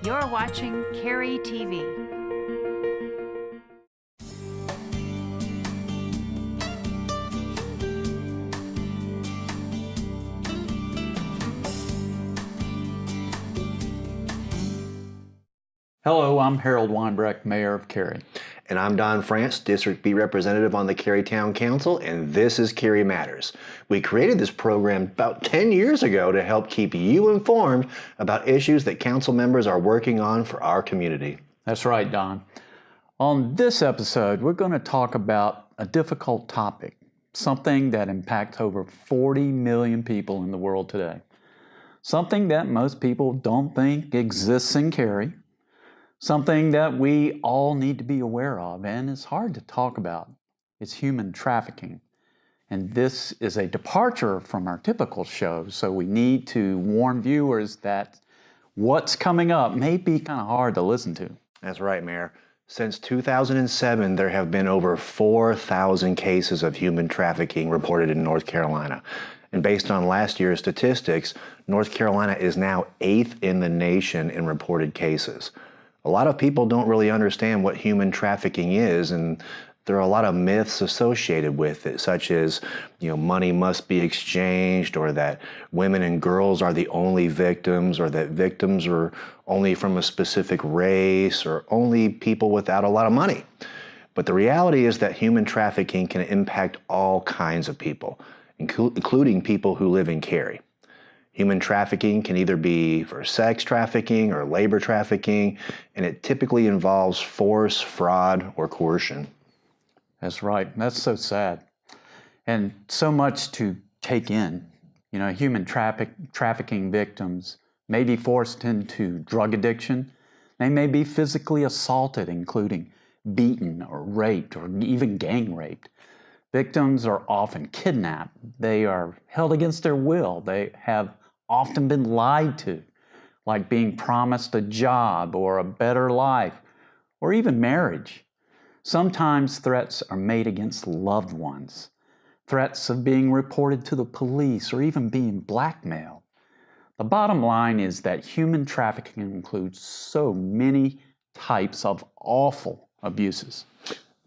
You're watching Cary TV. Hello, I'm Harold Weinbrecht, Mayor of Cary. And I'm Don Frantz, District B Representative on the Cary Town Council, and this is Cary Matters. We created this program about 10 years ago to help keep you informed about issues that council members are working on for our community. That's right, Don. On this episode, we're going to talk about a difficult topic, something that impacts over 40 million people in the world today. Something that most people don't think exists in Cary. Something that we all need to be aware of, and it's hard to talk about. It's human trafficking. And this is a departure from our typical show, so we need to warn viewers that what's coming up may be kind of hard to listen to. That's right, Mayor. Since 2007, there have been over 4,000 cases of human trafficking reported in North Carolina. And based on last year's statistics, North Carolina is now 8th in the nation in reported cases. A lot of people don't really understand what human trafficking is, and there are a lot of myths associated with it, such as, money must be exchanged, or that women and girls are the only victims, or that victims are only from a specific race, or only people without a lot of money. But the reality is that human trafficking can impact all kinds of people, including people who live in Cary. Human trafficking can either be for sex trafficking or labor trafficking, and it typically involves force, fraud, or coercion. That's right. That's so sad. And so much to take in. Human trafficking victims may be forced into drug addiction. They may be physically assaulted, including beaten or raped or even gang raped. Victims are often kidnapped. They are held against their will. They have often been lied to, like being promised a job or a better life, or even marriage. Sometimes threats are made against loved ones, threats of being reported to the police or even being blackmailed. The bottom line is that human trafficking includes so many types of awful abuses.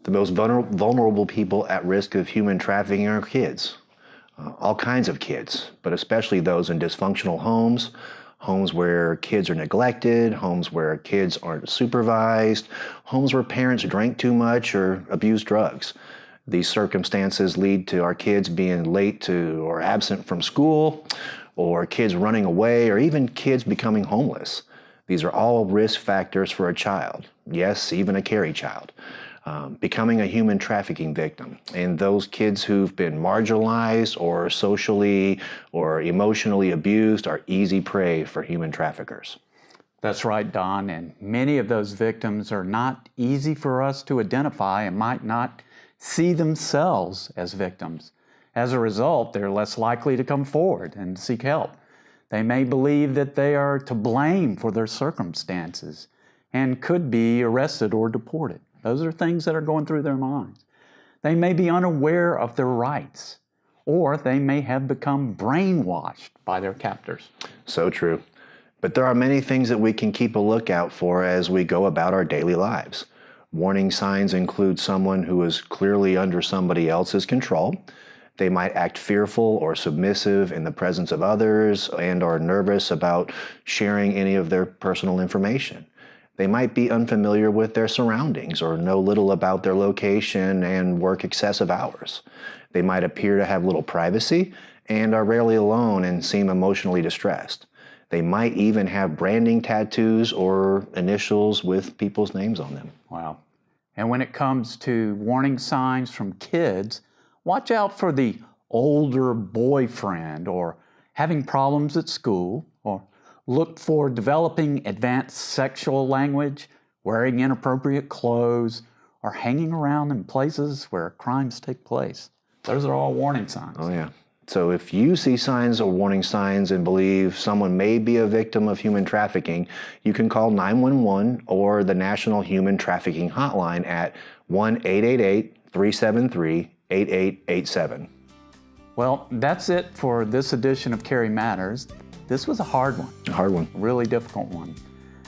The most vulnerable people at risk of human trafficking are kids. All kinds of kids, but especially those in dysfunctional homes, homes where kids are neglected, homes where kids aren't supervised, homes where parents drank too much or abused drugs. These circumstances lead to our kids being late to or absent from school, or kids running away, or even kids becoming homeless. These are all risk factors for a child, yes, even a Cary child. Becoming a human trafficking victim. And those kids who've been marginalized or socially or emotionally abused are easy prey for human traffickers. That's right, Don, and many of those victims are not easy for us to identify and might not see themselves as victims. As a result, they're less likely to come forward and seek help. They may believe that they are to blame for their circumstances and could be arrested or deported. Those are things that are going through their minds. They may be unaware of their rights, or they may have become brainwashed by their captors. So true. But there are many things that we can keep a lookout for as we go about our daily lives. Warning signs include someone who is clearly under somebody else's control. They might act fearful or submissive in the presence of others and are nervous about sharing any of their personal information. They might be unfamiliar with their surroundings or know little about their location and work excessive hours. They might appear to have little privacy and are rarely alone and seem emotionally distressed. They might even have branding tattoos or initials with people's names on them. Wow. And when it comes to warning signs from kids, watch out for the older boyfriend or having problems at school, or look for developing advanced sexual language, wearing inappropriate clothes, or hanging around in places where crimes take place. Those are all warning signs. Oh, yeah. So if you see signs or warning signs and believe someone may be a victim of human trafficking, you can call 911 or the National Human Trafficking Hotline at 1-888-373-8887. Well, that's it for this edition of Cary Matters. This was a hard one. A hard one. A really difficult one.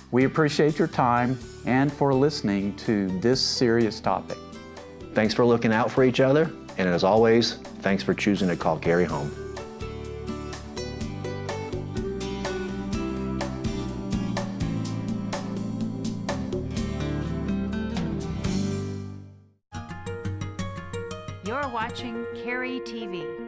We appreciate your time and for listening to this serious topic. Thanks for looking out for each other, and as always, thanks for choosing to call Cary home. You're watching Cary TV.